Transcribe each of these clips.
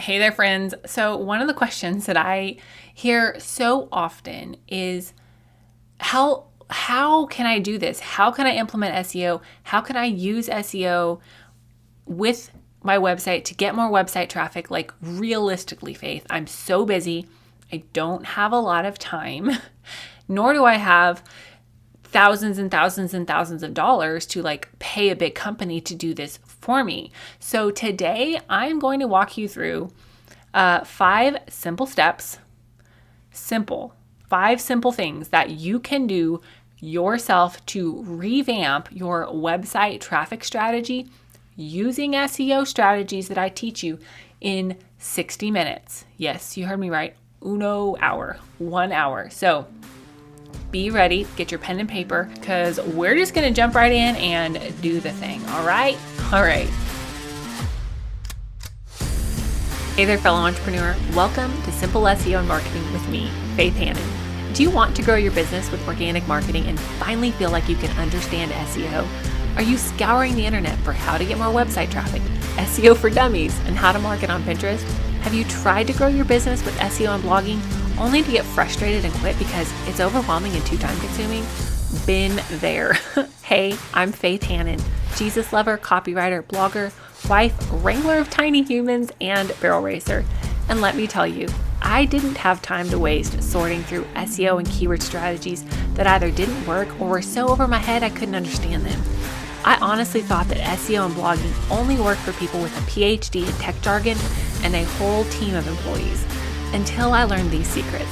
Hey there, friends. So one of the questions that I hear so often is how can I do this? How can I implement SEO? How can I use SEO with my website to get more website traffic? Like realistically, Faith, I'm so busy. I don't have a lot of time, nor do I have thousands and thousands and thousands of dollars to pay a big company to do this for me. So today I'm going to walk you through 5 simple steps, five simple things that you can do yourself to revamp your website traffic strategy using SEO strategies that I teach you in 60 minutes. Yes, you heard me right. 1 hour. So be ready, get your pen and paper, because we're just going to jump right in and do the thing. All right. Hey there, fellow entrepreneur. Welcome to Simple SEO and Marketing with me, Faith Hannon. Do you want to grow your business with organic marketing and finally feel like you can understand SEO? Are you scouring the internet for how to get more website traffic, SEO for dummies, and how to market on Pinterest? Have you tried to grow your business with SEO and blogging only to get frustrated and quit because it's overwhelming and too time consuming? Been there. Hey, I'm Faith Hannon, Jesus lover, copywriter, blogger, wife, wrangler of tiny humans, and barrel racer. And let me tell you, I didn't have time to waste sorting through SEO and keyword strategies that either didn't work or were so over my head I couldn't understand them. I honestly thought that SEO and blogging only worked for people with a PhD in tech jargon and a whole team of employees, until I learned these secrets.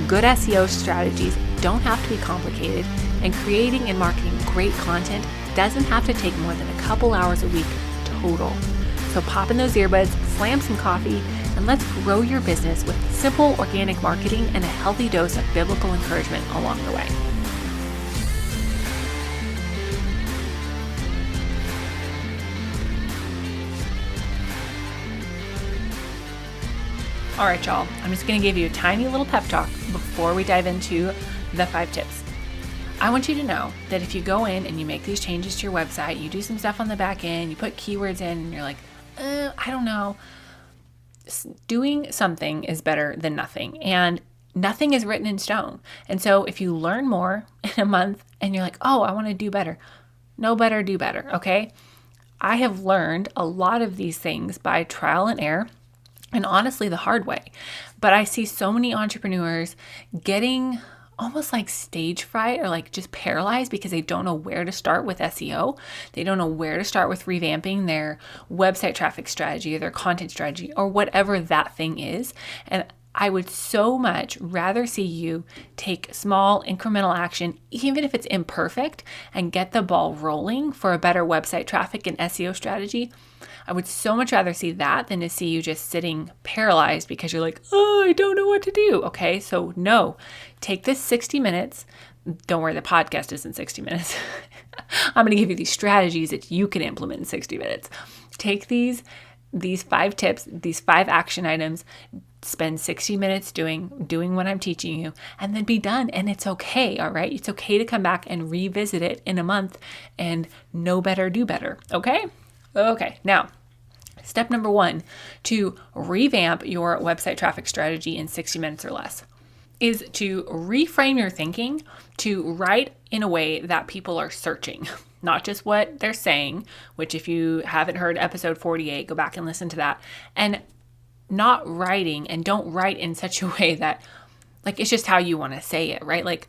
Good SEO strategies don't have to be complicated, and creating and marketing great content doesn't have to take more than a couple hours a week total. So pop in those earbuds, slam some coffee, and let's grow your business with simple organic marketing and a healthy dose of biblical encouragement along the way. All right, y'all, I'm just going to give you a tiny little pep talk before we dive into the 5 tips. I want you to know that if you go in and you make these changes to your website, you do some stuff on the back end, you put keywords in, and you're like, I don't know. Doing something is better than nothing, and nothing is written in stone. And so if you learn more in a month and you're like, oh, I want to do better, know better, do better, okay? I have learned a lot of these things by trial and error, and honestly, the hard way. But I see so many entrepreneurs getting almost like stage fright or just paralyzed because they don't know where to start with SEO. They don't know where to start with revamping their website traffic strategy or their content strategy or whatever that thing is. And I would so much rather see you take small incremental action, even if it's imperfect, and get the ball rolling for a better website traffic and SEO strategy. I would so much rather see that than to see you just sitting paralyzed because you're like, oh, I don't know what to do. Okay, so no, take this 60 minutes. Don't worry, the podcast isn't 60 minutes. I'm going to give you these strategies that you can implement in 60 minutes. Take these 5 tips, these 5 action items, spend 60 minutes doing what I'm teaching you, and then be done. And it's okay, all right? It's okay to come back and revisit it in a month and know better, do better, okay? Okay, now, step number 1 to revamp your website traffic strategy in 60 minutes or less is to reframe your thinking to write in a way that people are searching, not just what they're saying, which if you haven't heard episode 48, go back and listen to that, and not writing, and don't write in such a way that it's just how you want to say it, right?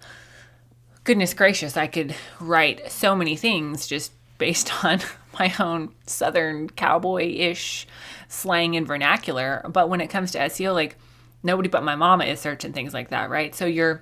Goodness gracious, I could write so many things just based on my own Southern cowboy-ish slang and vernacular. But when it comes to SEO, nobody but my mama is searching things like that, right? So your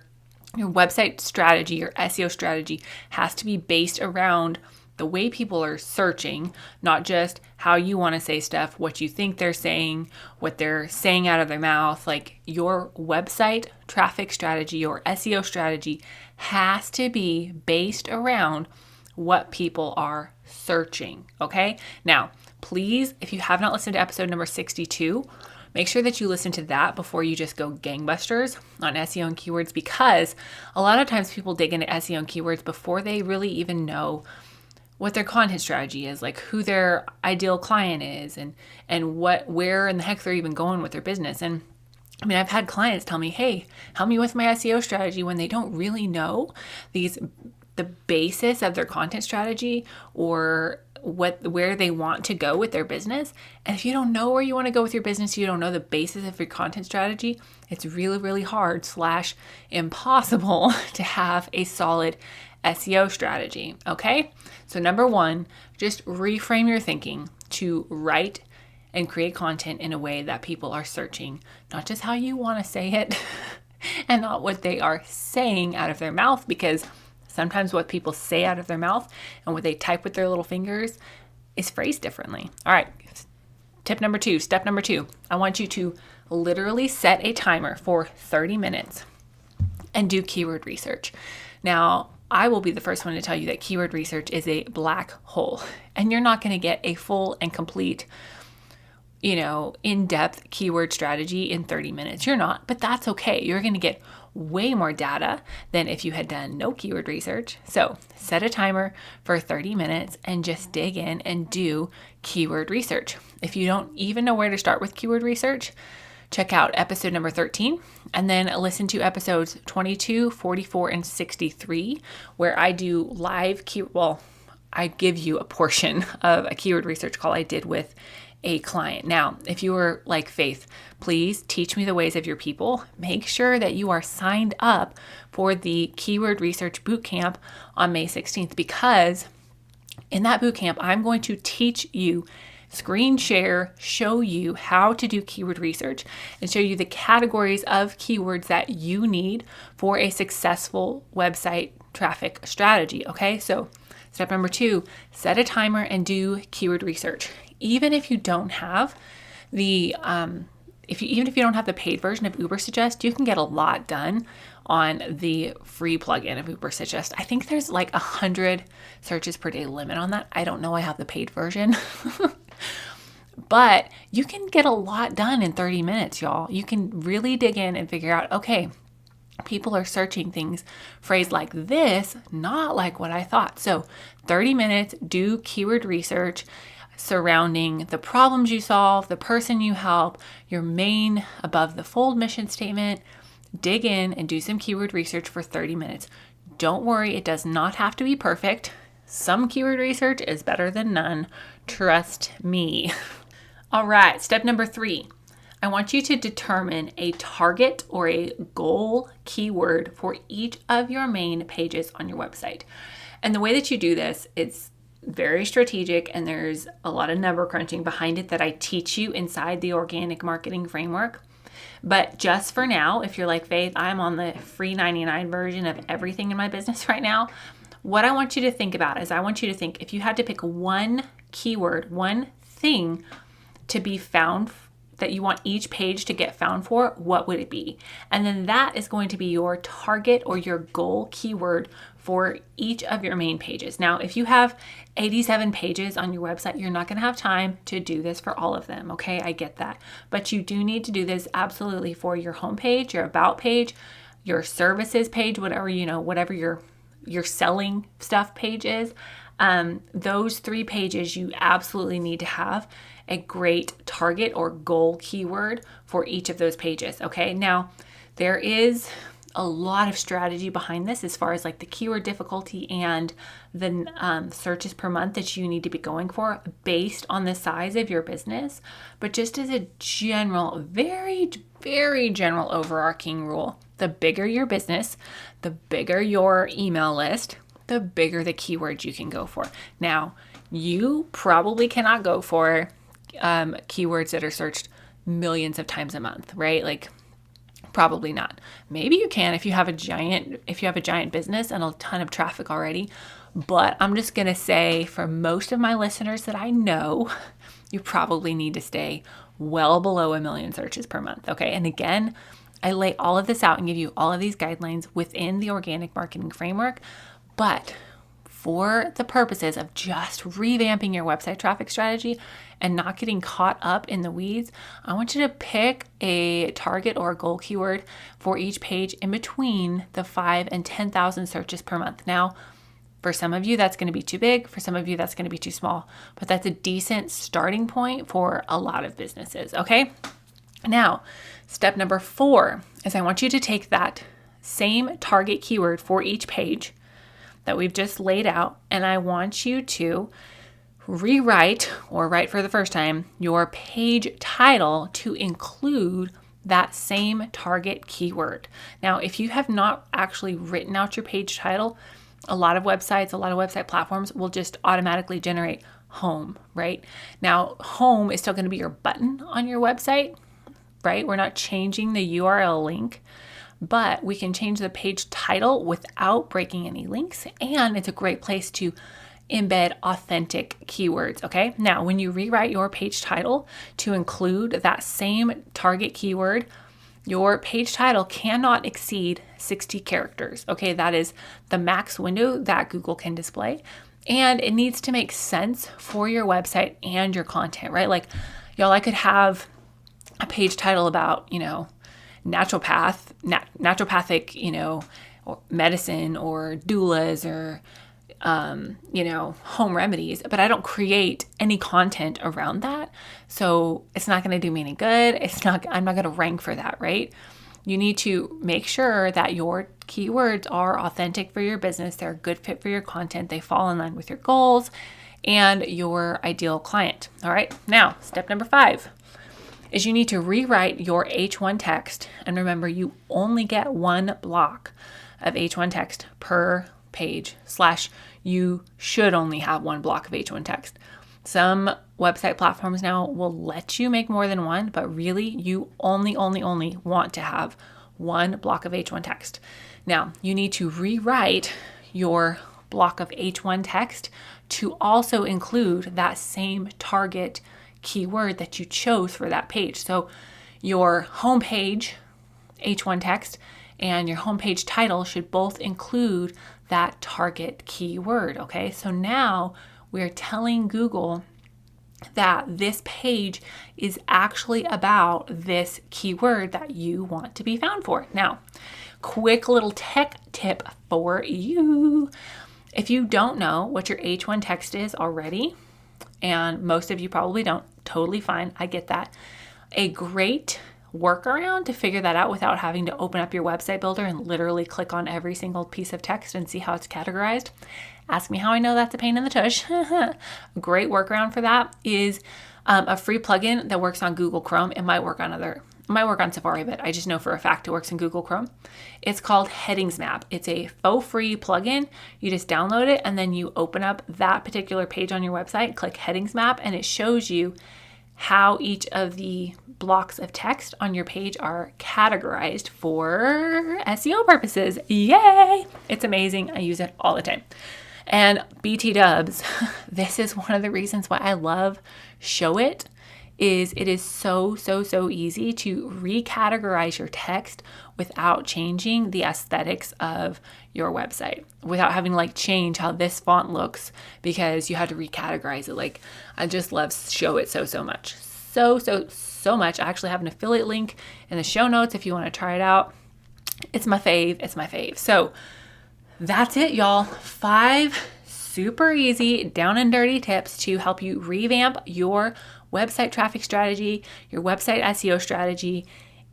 website strategy, your SEO strategy has to be based around the way people are searching, not just how you want to say stuff, what you think they're saying, what they're saying out of their mouth. Your website traffic strategy, your SEO strategy has to be based around what people are searching, okay? Now, please, if you have not listened to episode number 62, make sure that you listen to that before you just go gangbusters on SEO and keywords, because a lot of times people dig into SEO and keywords before they really even know what their content strategy is, like who their ideal client is, and where in the heck they're even going with their business. And I mean, I've had clients tell me, hey, help me with my SEO strategy, when they don't really know the basis of their content strategy or where they want to go with their business. And if you don't know where you want to go with your business, you don't know the basis of your content strategy, it's really, really hard / impossible to have a solid SEO strategy. Okay. So number one, just reframe your thinking to write and create content in a way that people are searching, not just how you want to say it and not what they are saying out of their mouth, because sometimes what people say out of their mouth and what they type with their little fingers is phrased differently. All right. Step number two, I want you to literally set a timer for 30 minutes and do keyword research. Now, I will be the first one to tell you that keyword research is a black hole, and you're not going to get a full and complete, in-depth keyword strategy in 30 minutes. You're not, but that's okay. You're going to get way more data than if you had done no keyword research. So set a timer for 30 minutes and just dig in and do keyword research. If you don't even know where to start with keyword research, check out episode number 13 and then listen to episodes 22, 44, and 63, where I do live I give you a portion of a keyword research call I did with a client. Now, if you are like, Faith, please teach me the ways of your people, make sure that you are signed up for the keyword research bootcamp on May 16th, because in that bootcamp, I'm going to teach you, screen share, show you how to do keyword research and show you the categories of keywords that you need for a successful website traffic strategy. Okay, so step number 2, set a timer and do keyword research. Even if you don't have the even if you don't have the paid version of Ubersuggest, you can get a lot done on the free plugin of Ubersuggest. I think there's like 100 searches per day limit on that. I don't know. I have the paid version. But you can get a lot done in 30 minutes, y'all. You can really dig in and figure out, okay, people are searching things phrased like this, not like what I thought. So 30 minutes, do keyword research surrounding the problems you solve, the person you help, your main above the fold mission statement. Dig in and do some keyword research for 30 minutes. Don't worry, it does not have to be perfect. Some keyword research is better than none. Trust me. All right, step number 3. I want you to determine a target or a goal keyword for each of your main pages on your website. And the way that you do this, it's very strategic, and there's a lot of number crunching behind it that I teach you inside the organic marketing framework. But just for now, if you're like, Faith, I'm on the free 99 version of everything in my business right now, what I want you to think about is I want you to think, if you had to pick one keyword, one thing to be found that you want each page to get found for, what would it be? And then that is going to be your target or your goal keyword for each of your main pages. Now, if you have 87 pages on your website, you're not going to have time to do this for all of them. Okay, I get that. But you do need to do this absolutely for your homepage, your about page, your services page, whatever your selling stuff page is. Those 3 pages, you absolutely need to have a great target or goal keyword for each of those pages. Okay, now there is a lot of strategy behind this as far as like the keyword difficulty and the searches per month that you need to be going for based on the size of your business. But just as a general, very, very general overarching rule, the bigger your business, the bigger your email list, the bigger the keywords you can go for. Now, you probably cannot go for keywords that are searched millions of times a month, right? Like, probably not. Maybe you can if you have a giant business and a ton of traffic already. But I'm just going to say, for most of my listeners that I know, you probably need to stay well below 1 million searches per month. Okay. And again, I lay all of this out and give you all of these guidelines within the organic marketing framework. But for the purposes of just revamping your website traffic strategy and not getting caught up in the weeds, I want you to pick a target or a goal keyword for each page in between the 5,000 and 10,000 searches per month. Now, For some of you, that's going to be too big. For some of you, that's going to be too small. But that's a decent starting point for a lot of businesses, okay? Now, step number 4 is I want you to take that same target keyword for each page that we've just laid out, and I want you to rewrite, or write for the first time, your page title to include that same target keyword. Now, if you have not actually written out your page title, a lot of website platforms will just automatically generate home, right? Now, home is still going to be your button on your website, right? We're not changing the URL link, but we can change the page title without breaking any links. And it's a great place to embed authentic keywords, okay? Now, when you rewrite your page title to include that same target keyword, your page title cannot exceed 60 characters, okay? That is the max window that Google can display. And it needs to make sense for your website and your content, right? Like, y'all, I could have a page title about, naturopathic, or medicine or doulas or home remedies, but I don't create any content around that. So it's not going to do me any good. I'm not going to rank for that, right? You need to make sure that your keywords are authentic for your business. They're a good fit for your content. They fall in line with your goals and your ideal client. All right. Now, step number 5 is you need to rewrite your H1 text. And remember, you only get one block of H1 text per page / you should only have one block of H1 text. Some website platforms now will let you make more than one, but really you only want to have one block of H1 text. Now, you need to rewrite your block of H1 text to also include that same target keyword that you chose for that page. So your homepage H1 text and your homepage title should both include that target keyword, okay? So now we're telling Google that this page is actually about this keyword that you want to be found for. Now, quick little tech tip for you. If you don't know what your H1 text is already, and most of you probably don't, totally fine, I get that. A great workaround to figure that out without having to open up your website builder and literally click on every single piece of text and see how it's categorized. Ask me how I know that's a pain in the tush. A great workaround for that is a free plugin that works on Google Chrome. It might work on Safari, but I just know for a fact it works in Google Chrome. It's called Headings Map. It's a faux free plugin. You just download it and then you open up that particular page on your website, click Headings Map, and it shows you how each of the blocks of text on your page are categorized for SEO purposes. Yay! It's amazing. I use it all the time. And BT dubs, this is one of the reasons why I love Show It, is it is so easy to recategorize your text without changing the aesthetics of your website, without having to change how this font looks because you had to recategorize it. I just love Show It so much. So much. I actually have an affiliate link in the show notes if you want to try it out. It's my fave. So that's it, y'all. 5 super easy, down and dirty tips to help you revamp your website traffic strategy, your website SEO strategy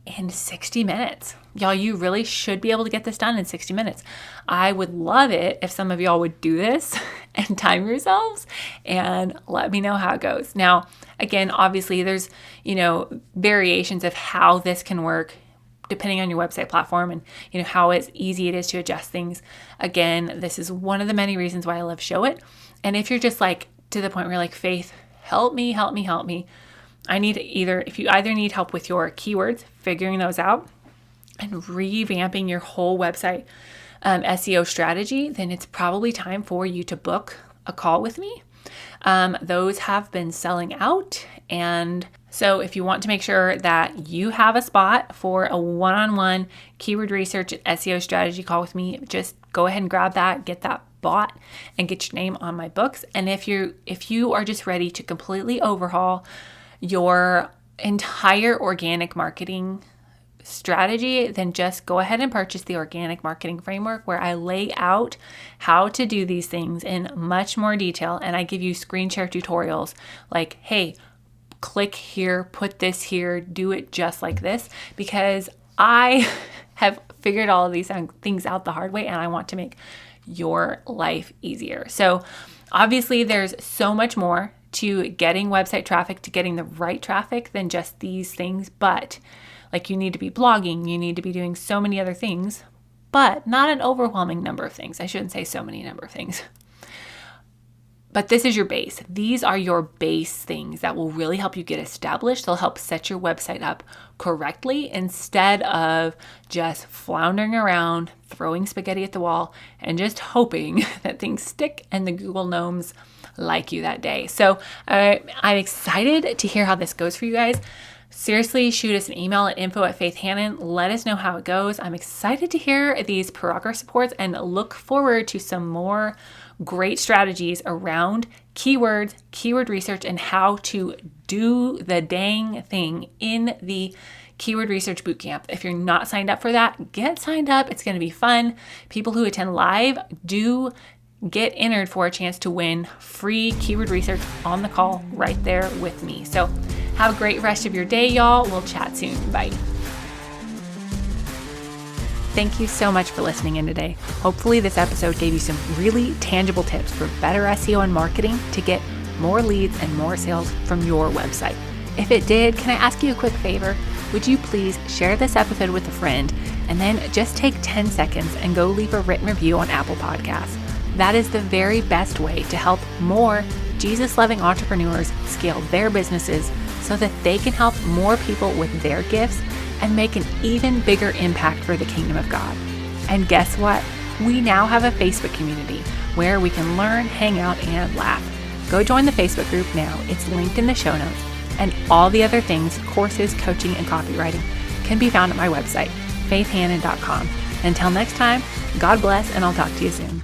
in 60 minutes. Y'all, you really should be able to get this done in 60 minutes. I would love it if some of y'all would do this and time yourselves and let me know how it goes. Now, again, obviously there's, variations of how this can work depending on your website platform and, how easy it is to adjust things. Again, this is one of the many reasons why I love Show It. And if you're just to the point where you're Faith, help me. If you either need help with your keywords, figuring those out and revamping your whole website SEO strategy, then it's probably time for you to book a call with me. Those have been selling out. And so if you want to make sure that you have a spot for a one-on-one keyword research SEO strategy call with me, just go ahead and grab that, get that bought, and get your name on my books. And if you are just ready to completely overhaul your entire organic marketing strategy, then just go ahead and purchase the Organic Marketing Framework, where I lay out how to do these things in much more detail. And I give you screen share tutorials like, hey, click here, put this here, do it just like this, because I have figured all of these things out the hard way and I want to make your life easier. So obviously there's so much more to getting website traffic, to getting the right traffic than just these things. But like, you need to be blogging, you need to be doing so many other things, but not an overwhelming number of things. I shouldn't say so many number of things. But this is your base. These are your base things that will really help you get established. They'll help set your website up correctly instead of just floundering around, throwing spaghetti at the wall, and just hoping that things stick and the Google gnomes like you that day. So I'm excited to hear how this goes for you guys. Seriously, shoot us an email at info@faithhannon. Let us know how it goes. I'm excited to hear these progress reports and look forward to some more great strategies around keywords, keyword research, and how to do the dang thing in the Keyword Research Bootcamp. If you're not signed up for that, get signed up. It's going to be fun. People who attend live do get entered for a chance to win free keyword research on the call right there with me. So have a great rest of your day, y'all. We'll chat soon. Bye. Thank you so much for listening in today. Hopefully this episode gave you some really tangible tips for better SEO and marketing to get more leads and more sales from your website. If it did, can I ask you a quick favor? Would you please share this episode with a friend and then just take 10 seconds and go leave a written review on Apple Podcasts. That is the very best way to help more Jesus-loving entrepreneurs scale their businesses so that they can help more people with their gifts and make an even bigger impact for the kingdom of God. And guess what? We now have a Facebook community where we can learn, hang out, and laugh. Go join the Facebook group now. It's linked in the show notes. And all the other things, courses, coaching, and copywriting, can be found at my website, faithhannon.com. Until next time, God bless, and I'll talk to you soon.